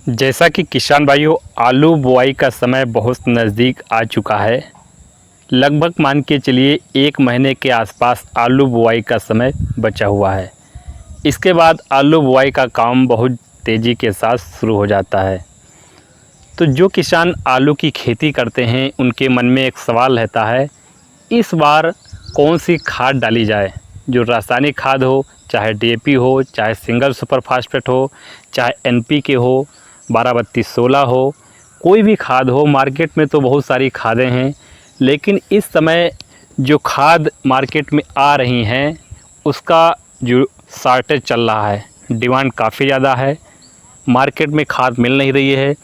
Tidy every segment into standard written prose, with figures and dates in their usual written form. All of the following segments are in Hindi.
जैसा कि किसान भाइयों, आलू बुआई का समय बहुत नज़दीक आ चुका है। लगभग मान के चलिए 1 महीने के आसपास आलू बुआई का समय बचा हुआ है। इसके बाद आलू बुआई का काम बहुत तेज़ी के साथ शुरू हो जाता है। तो जो किसान आलू की खेती करते हैं उनके मन में एक सवाल रहता है, इस बार कौन सी खाद डाली जाए। जो रासायनिक खाद हो, चाहे डीएपी हो, चाहे सिंगल सुपर फास्फेट हो, चाहे एनपीके हो, 12-32-16 हो, कोई भी खाद हो। मार्केट में तो बहुत सारी खादें हैं, लेकिन इस समय जो खाद मार्केट में आ रही हैं उसका जो शॉर्टेज चल रहा है, डिमांड काफ़ी ज़्यादा है, मार्केट में खाद मिल नहीं रही है।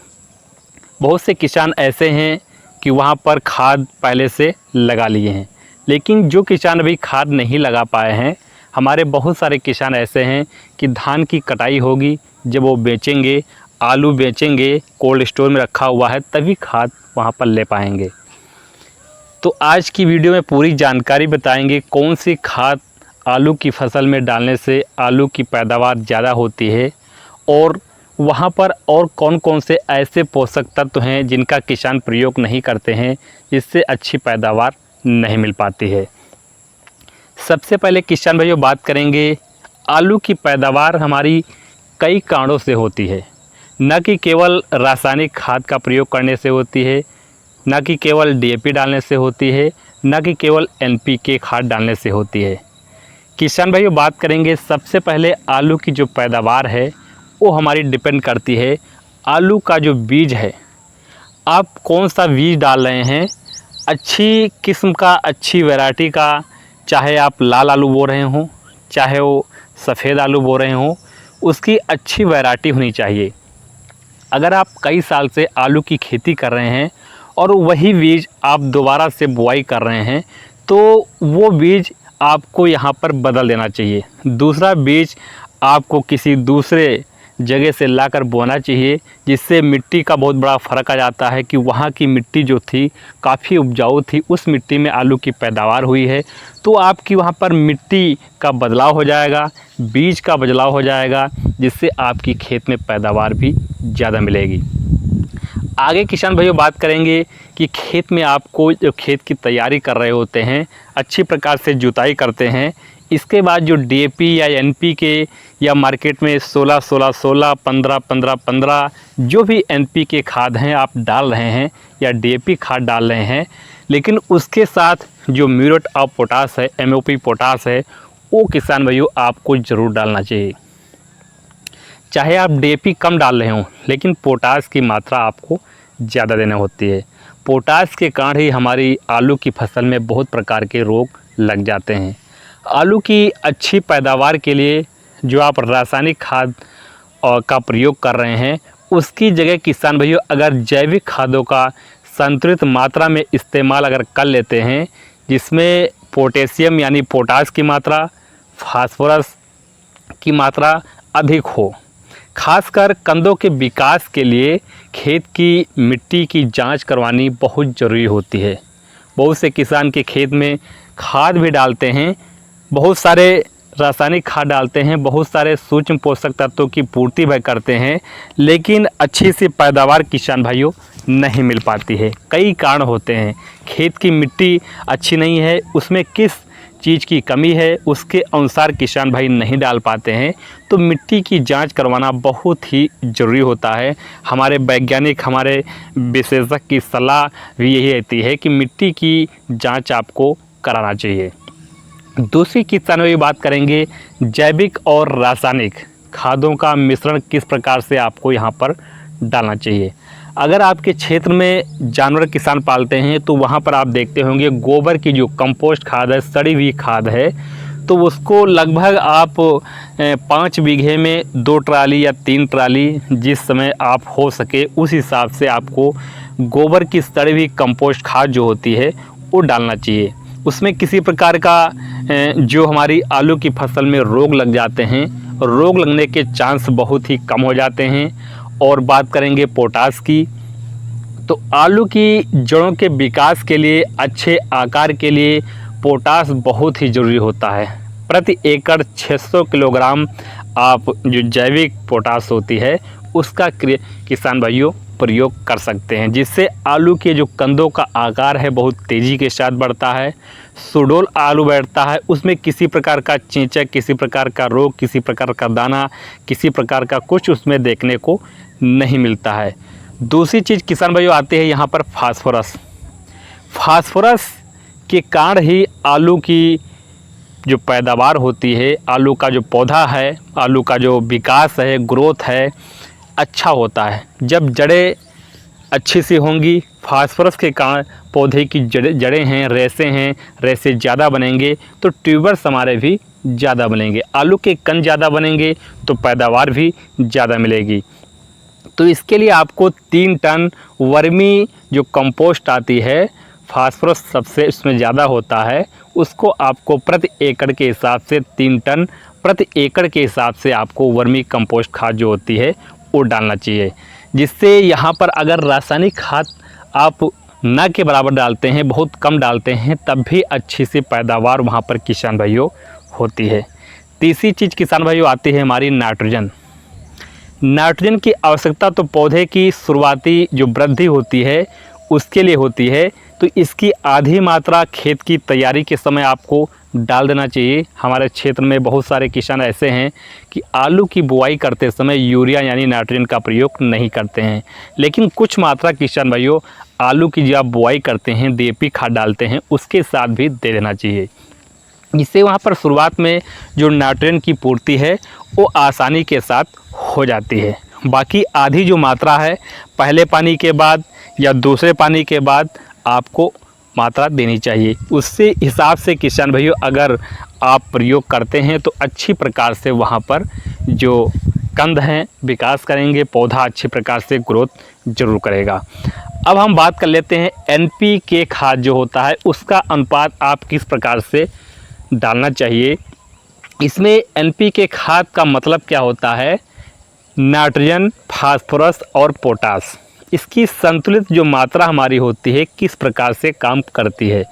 बहुत से किसान ऐसे हैं कि वहाँ पर खाद पहले से लगा लिए हैं, लेकिन जो किसान अभी खाद नहीं लगा पाए हैं, हमारे बहुत सारे किसान ऐसे हैं कि धान की कटाई होगी, जब वो बेचेंगे, आलू बेचेंगे, कोल्ड स्टोर में रखा हुआ है, तभी खाद वहाँ पर ले पाएंगे। तो आज की वीडियो में पूरी जानकारी बताएंगे कौन सी खाद आलू की फसल में डालने से आलू की पैदावार ज़्यादा होती है, और वहाँ पर और कौन कौन से ऐसे पोषक तत्व हैं जिनका किसान प्रयोग नहीं करते हैं, जिससे अच्छी पैदावार नहीं मिल पाती है। सबसे पहले किसान भाइयों बात करेंगे, आलू की पैदावार हमारी कई कारणों से होती है। न कि केवल रासायनिक खाद का प्रयोग करने से होती है, न कि केवल डीएपी डालने से होती है, न कि केवल एनपीके खाद डालने से होती है। किसान भाइयों बात करेंगे, सबसे पहले आलू की जो पैदावार है वो हमारी डिपेंड करती है आलू का जो बीज है, आप कौन सा बीज डाल रहे हैं। अच्छी किस्म का, अच्छी वैरायटी का, चाहे आप लाल आलू बो रहे हों, चाहे वो सफ़ेद आलू बो रहे हों, उसकी अच्छी वैरायटी होनी चाहिए। अगर आप कई साल से आलू की खेती कर रहे हैं और वही बीज आप दोबारा से बुआई कर रहे हैं, तो वो बीज आपको यहाँ पर बदल देना चाहिए। दूसरा बीज आपको किसी दूसरे जगह से लाकर बोना चाहिए, जिससे मिट्टी का बहुत बड़ा फ़र्क आ जाता है कि वहाँ की मिट्टी जो थी काफ़ी उपजाऊ थी, उस मिट्टी में आलू की पैदावार हुई है, तो आपकी वहाँ पर मिट्टी का बदलाव हो जाएगा, बीज का बदलाव हो जाएगा, जिससे आपकी खेत में पैदावार भी ज़्यादा मिलेगी। आगे किसान भाइयों बात करेंगे कि खेत में आपको जो खेत की तैयारी कर रहे होते हैं, अच्छी प्रकार से जुताई करते हैं, इसके बाद जो डीएपी या एनपीके या मार्केट में 16-16-16, 15-15-15 जो भी एनपीके खाद हैं आप डाल रहे हैं या डीएपी खाद डाल रहे हैं, लेकिन उसके साथ जो म्यूरेट ऑफ पोटास है, एमओपी पोटास है, वो किसान भाइयों आपको ज़रूर डालना चाहिए। चाहे आप डीएपी कम डाल रहे हों, लेकिन पोटास की मात्रा आपको ज़्यादा देना होती है। पोटास के कारण ही हमारी आलू की फसल में बहुत प्रकार के रोग लग जाते हैं। आलू की अच्छी पैदावार के लिए जो आप रासायनिक खाद का प्रयोग कर रहे हैं, उसकी जगह किसान भाइयों अगर जैविक खादों का संतुलित मात्रा में इस्तेमाल अगर कर लेते हैं, जिसमें पोटेशियम यानी पोटास की मात्रा, फास्फोरस की मात्रा अधिक हो, खासकर कंदों के विकास के लिए खेत की मिट्टी की जांच करवानी बहुत ज़रूरी होती है। बहुत से किसान के खेत में खाद भी डालते हैं, बहुत सारे रासायनिक खाद डालते हैं, बहुत सारे सूक्ष्म पोषक तत्वों की पूर्ति भी करते हैं, लेकिन अच्छी सी पैदावार किसान भाइयों नहीं मिल पाती है। कई कारण होते हैं, खेत की मिट्टी अच्छी नहीं है, उसमें किस चीज़ की कमी है उसके अनुसार किसान भाई नहीं डाल पाते हैं। तो मिट्टी की जांच करवाना बहुत ही ज़रूरी होता है। हमारे वैज्ञानिक, हमारे विशेषज्ञ की सलाह भी यही रहती है कि मिट्टी की जांच आपको कराना चाहिए। दूसरी किसान भाई बात करेंगे, जैविक और रासायनिक खादों का मिश्रण किस प्रकार से आपको यहाँ पर डालना चाहिए। अगर आपके क्षेत्र में जानवर किसान पालते हैं तो वहाँ पर आप देखते होंगे गोबर की जो कंपोस्ट खाद है, सड़ी हुई खाद है, तो उसको लगभग आप 5 बीघे में 2 ट्राली या 3 ट्राली, जिस समय आप हो सके उस हिसाब से आपको गोबर की सड़ी हुई कंपोस्ट खाद जो होती है वो डालना चाहिए। उसमें किसी प्रकार का जो हमारी आलू की फसल में रोग लग जाते हैं, रोग लगने के चांस बहुत ही कम हो जाते हैं। और बात करेंगे पोटास की, तो आलू की जड़ों के विकास के लिए, अच्छे आकार के लिए पोटास बहुत ही ज़रूरी होता है। प्रति एकड़ 600 किलोग्राम आप जो जैविक पोटास होती है उसका किसान भाइयों प्रयोग कर सकते हैं, जिससे आलू के जो कंदों का आकार है बहुत तेज़ी के साथ बढ़ता है। सुडौल आलू बैठता है, उसमें किसी प्रकार का चेचक, किसी प्रकार का रोग, किसी प्रकार का दाना, किसी प्रकार का कुछ उसमें देखने को नहीं मिलता है। दूसरी चीज़ किसान भाइयों आते हैं यहाँ पर फास्फोरस। फास्फोरस के कारण ही आलू की जो पैदावार होती है, आलू का जो पौधा है, आलू का जो विकास है, ग्रोथ है, अच्छा होता है। जब जड़ें अच्छी सी होंगी, फास्फोरस के कारण पौधे की जड़ें हैं, रेशे ज़्यादा बनेंगे तो ट्यूबर्स हमारे भी ज़्यादा बनेंगे। आलू के कण ज़्यादा बनेंगे तो पैदावार भी ज़्यादा मिलेगी। तो इसके लिए आपको 3 टन वर्मी जो कंपोस्ट आती है, फास्फोरस सबसे इसमें ज़्यादा होता है, उसको आपको प्रति एकड़ के हिसाब से 3 टन प्रति एकड़ के हिसाब से आपको वर्मी कंपोस्ट खाद जो होती है वो डालना चाहिए। जिससे यहाँ पर अगर रासायनिक खाद आप न के बराबर डालते हैं, बहुत कम डालते हैं, तब भी अच्छी सी पैदावार वहाँ पर किसान भाइयों होती है। तीसरी चीज़ किसान भाइयों आती है हमारी नाइट्रोजन। नाइट्रोजन की आवश्यकता तो पौधे की शुरुआती जो वृद्धि होती है उसके लिए होती है, तो इसकी आधी मात्रा खेत की तैयारी के समय आपको डाल देना चाहिए। हमारे क्षेत्र में बहुत सारे किसान ऐसे हैं कि आलू की बुआई करते समय यूरिया यानी नाइट्रोजन का प्रयोग नहीं करते हैं, लेकिन कुछ मात्रा किसान भाइयों आलू की जब आप बुआई करते हैं डीएपी खाद डालते हैं उसके साथ भी दे देना चाहिए। इससे वहाँ पर शुरुआत में जो नाइट्रोजन की पूर्ति है वो आसानी के साथ हो जाती है। बाकी आधी जो मात्रा है पहले पानी के बाद या दूसरे पानी के बाद आपको मात्रा देनी चाहिए। उससे हिसाब से किसान भाइयों अगर आप प्रयोग करते हैं तो अच्छी प्रकार से वहाँ पर जो कंद हैं विकास करेंगे, पौधा अच्छी प्रकार से ग्रोथ जरूर करेगा। अब हम बात कर लेते हैं एनपीके खाद जो होता है उसका अनुपात आप किस प्रकार से डालना चाहिए। इसमें एनपीके खाद का मतलब क्या होता है, नाइट्रोजन, फास्फोरस और पोटास, इसकी संतुलित जो मात्रा हमारी होती है किस प्रकार से काम करती है।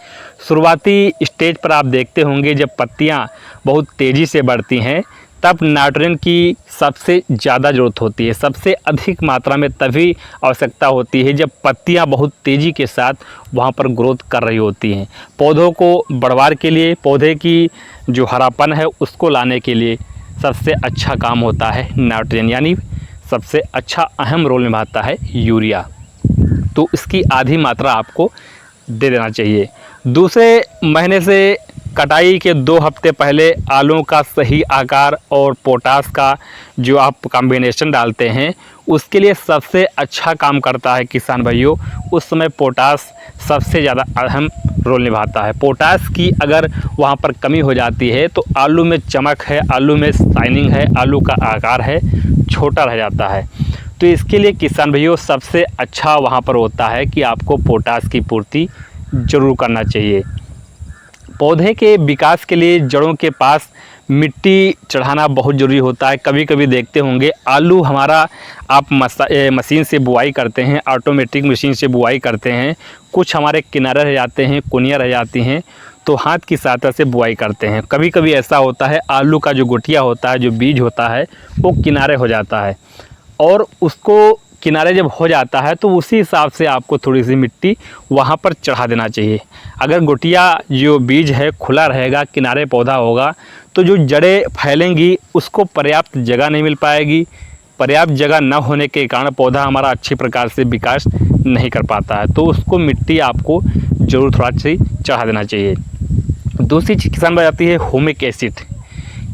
शुरुआती स्टेज पर आप देखते होंगे जब पत्तियां बहुत तेज़ी से बढ़ती हैं तब नाइट्रोजन की सबसे ज़्यादा ज़रूरत होती है, सबसे अधिक मात्रा में तभी आवश्यकता होती है जब पत्तियां बहुत तेज़ी के साथ वहां पर ग्रोथ कर रही होती हैं। पौधों को बढ़वार के लिए, पौधे की जो हरापन है उसको लाने के लिए सबसे अच्छा काम होता है नाइट्रोजन, यानी सबसे अच्छा अहम रोल निभाता है यूरिया। तो इसकी आधी मात्रा आपको दे देना चाहिए। दूसरे महीने से कटाई के 2 हफ्ते पहले आलूओं का सही आकार और पोटास का जो आप कॉम्बिनेशन डालते हैं उसके लिए सबसे अच्छा काम करता है किसान भाइयों। उस समय पोटास सबसे ज़्यादा अहम रोल निभाता है। पोटास की अगर वहाँ पर कमी हो जाती है तो आलू में चमक है, आलू में शाइनिंग है, आलू का आकार है छोटा रह जाता है। तो इसके लिए किसान भाइयों सबसे अच्छा वहाँ पर होता है कि आपको पोटास की पूर्ति ज़रूर करना चाहिए। पौधे के विकास के लिए जड़ों के पास मिट्टी चढ़ाना बहुत ज़रूरी होता है। कभी कभी देखते होंगे आलू हमारा आप मशीन से बुआई करते हैं, ऑटोमेटिक मशीन से बुआई करते हैं, कुछ हमारे किनारे रह जाते हैं, कुनियाँ रह जाती हैं, तो हाथ की सहायता से बुआई करते हैं। कभी कभी ऐसा होता है आलू का जो गुठिया होता है, जो बीज होता है, वो किनारे हो जाता है और उसको किनारे जब हो जाता है तो उसी हिसाब से आपको थोड़ी सी मिट्टी वहाँ पर चढ़ा देना चाहिए। अगर गुठिया जो बीज है खुला रहेगा, किनारे पौधा होगा, तो जो जड़ें फैलेंगी उसको पर्याप्त जगह नहीं मिल पाएगी। पर्याप्त जगह न होने के कारण पौधा हमारा अच्छी प्रकार से विकास नहीं कर पाता है। तो उसको मिट्टी आपको ज़रूर थोड़ा सी चढ़ा देना चाहिए। दूसरी चीज़ किसान भाई आती है ह्यूमिक एसिड।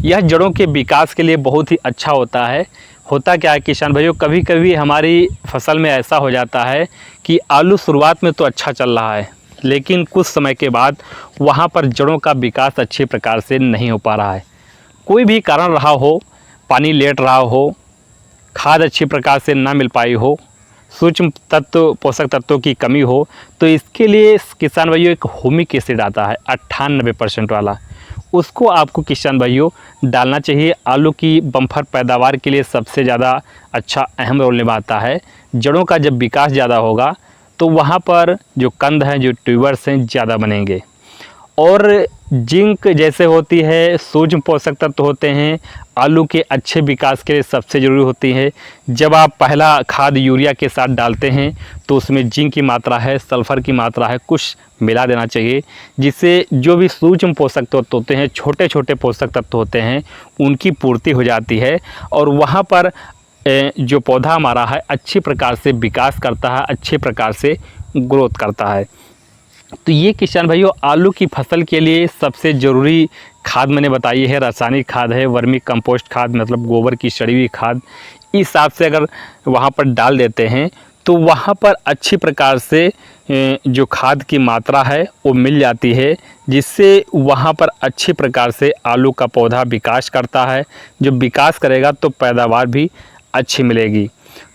यह जड़ों के विकास के लिए बहुत ही अच्छा होता है। होता क्या है किसान भाइयों, कभी कभी हमारी फसल में ऐसा हो जाता है कि आलू शुरुआत में तो अच्छा चल रहा है लेकिन कुछ समय के बाद वहाँ पर जड़ों का विकास अच्छे प्रकार से नहीं हो पा रहा है। कोई भी कारण रहा हो, पानी लेट रहा हो, खाद अच्छी प्रकार से ना मिल पाई हो, सूक्ष्म तत्व पोषक तत्वों की कमी हो, तो इसके लिए किसान भाइयों एक ह्यूमिक एसिड आता है 98% वाला, उसको आपको किसान भाइयों डालना चाहिए। आलू की बम्पर पैदावार के लिए सबसे ज़्यादा अच्छा अहम रोल निभाता है। जड़ों का जब विकास ज़्यादा होगा तो वहाँ पर जो कंद हैं, जो ट्यूबर्स हैं, ज़्यादा बनेंगे। और जिंक जैसे होती है, सूक्ष्म पोषक तत्व होते हैं, आलू के अच्छे विकास के लिए सबसे ज़रूरी होती है। जब आप पहला खाद यूरिया के साथ डालते हैं तो उसमें जिंक की मात्रा है, सल्फ़र की मात्रा है, कुछ मिला देना चाहिए, जिससे जो भी सूक्ष्म पोषक तत्व होते हैं, छोटे छोटे पोषक तत्व होते हैं, उनकी पूर्ति हो जाती है और वहाँ पर जो पौधा हमारा है अच्छी प्रकार से विकास करता है, अच्छे प्रकार से ग्रोथ करता है। तो ये किसान भाइयों आलू की फसल के लिए सबसे ज़रूरी खाद मैंने बताई है, रासायनिक खाद है, वर्मी कंपोस्ट खाद मतलब गोबर की सड़ी हुई खाद। इस हिसाब से अगर वहाँ पर डाल देते हैं तो वहाँ पर अच्छी प्रकार से जो खाद की मात्रा है वो मिल जाती है, जिससे वहाँ पर अच्छी प्रकार से आलू का पौधा विकास करता है। जब विकास करेगा तो पैदावार भी अच्छी मिलेगी।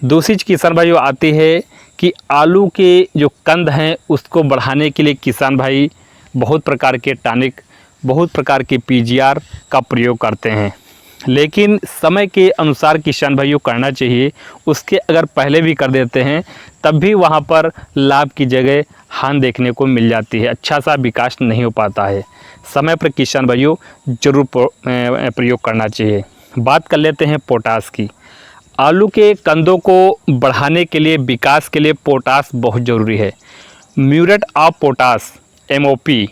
दूसरी चीज़ किसान भाइयों आती है कि आलू के जो कंद हैं उसको बढ़ाने के लिए किसान भाई बहुत प्रकार के टॉनिक, बहुत प्रकार के पीजीआर का प्रयोग करते हैं, लेकिन समय के अनुसार किसान भाइयों करना चाहिए। उसके अगर पहले भी कर देते हैं तब भी वहाँ पर लाभ की जगह हानि देखने को मिल जाती है, अच्छा सा विकास नहीं हो पाता है। समय पर किसान भाइयों जरूर प्रयोग करना चाहिए। बात कर लेते हैं पोटास की। आलू के कंदों को बढ़ाने के लिए, विकास के लिए पोटास बहुत ज़रूरी है। म्यूरेट ऑफ पोटास MOP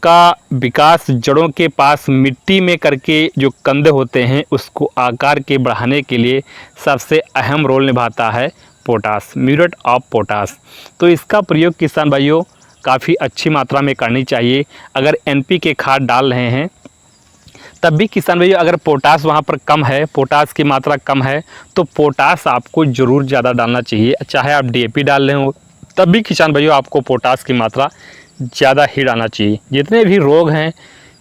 का विकास जड़ों के पास मिट्टी में करके जो कंदे होते हैं उसको आकार के बढ़ाने के लिए सबसे अहम रोल निभाता है पोटास, म्यूरेट ऑफ पोटास। तो इसका प्रयोग किसान भाइयों काफ़ी अच्छी मात्रा में करनी चाहिए। अगर NPK खाद डाल रहे हैं तब भी किसान भाइयों अगर पोटास वहाँ पर कम है, पोटास की मात्रा कम है, तो पोटास आपको ज़रूर ज़्यादा डालना चाहिए। चाहे आप DAP डाल रहे हो तब भी किसान भाइयों आपको पोटास की मात्रा ज़्यादा ही डालना चाहिए। जितने भी रोग हैं,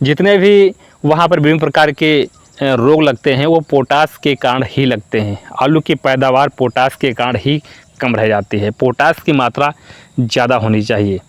जितने भी वहाँ पर विभिन्न प्रकार के रोग लगते हैं वो पोटास के कारण ही लगते हैं। आलू की पैदावार पोटास के कारण ही कम रह जाती है, पोटास की मात्रा ज़्यादा होनी चाहिए।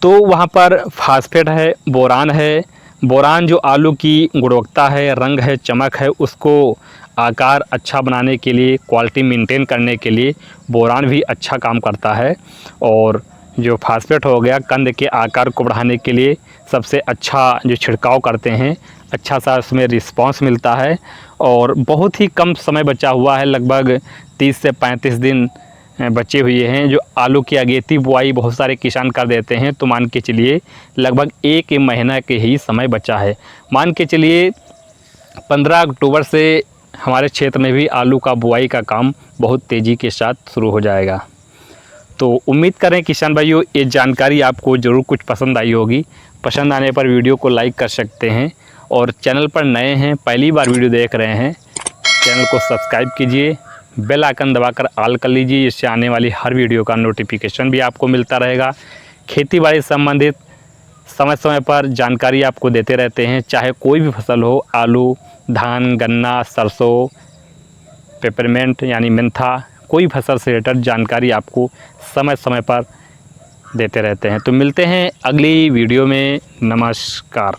तो वहाँ पर फास्फेट है, बोरान है। बोरान जो आलू की गुणवत्ता है, रंग है, चमक है, उसको आकार अच्छा बनाने के लिए, क्वालिटी मेंटेन करने के लिए बोरान भी अच्छा काम करता है। और जो फास्फेट हो गया, कंद के आकार को बढ़ाने के लिए सबसे अच्छा जो छिड़काव करते हैं, अच्छा सा उसमें रिस्पांस मिलता है। और बहुत ही कम समय बचा हुआ है, लगभग 30 से 35 दिन बचे हुए हैं। जो आलू की अगेती बुआई बहुत सारे किसान कर देते हैं, तो मान के चलिए लगभग 1 महीना के ही समय बचा है। मान के चलिए 15 अक्टूबर से हमारे क्षेत्र में भी आलू का बुआई का काम बहुत तेज़ी के साथ शुरू हो जाएगा। तो उम्मीद करें किसान भाइयों ये जानकारी आपको ज़रूर कुछ पसंद आई होगी। पसंद आने पर वीडियो को लाइक कर सकते हैं, और चैनल पर नए हैं, पहली बार वीडियो देख रहे हैं, चैनल को सब्सक्राइब कीजिए, बेल आइकन दबाकर ऑल कर लीजिए, इससे आने वाली हर वीडियो का नोटिफिकेशन भी आपको मिलता रहेगा। खेती बाड़ी संबंधित समय समय पर जानकारी आपको देते रहते हैं, चाहे कोई भी फसल हो, आलू, धान, गन्ना, सरसों, पेपरमेंट यानी मेंथा, कोई फसल से रिलेटेड जानकारी आपको समय समय पर देते रहते हैं। तो मिलते हैं अगली वीडियो में। नमस्कार।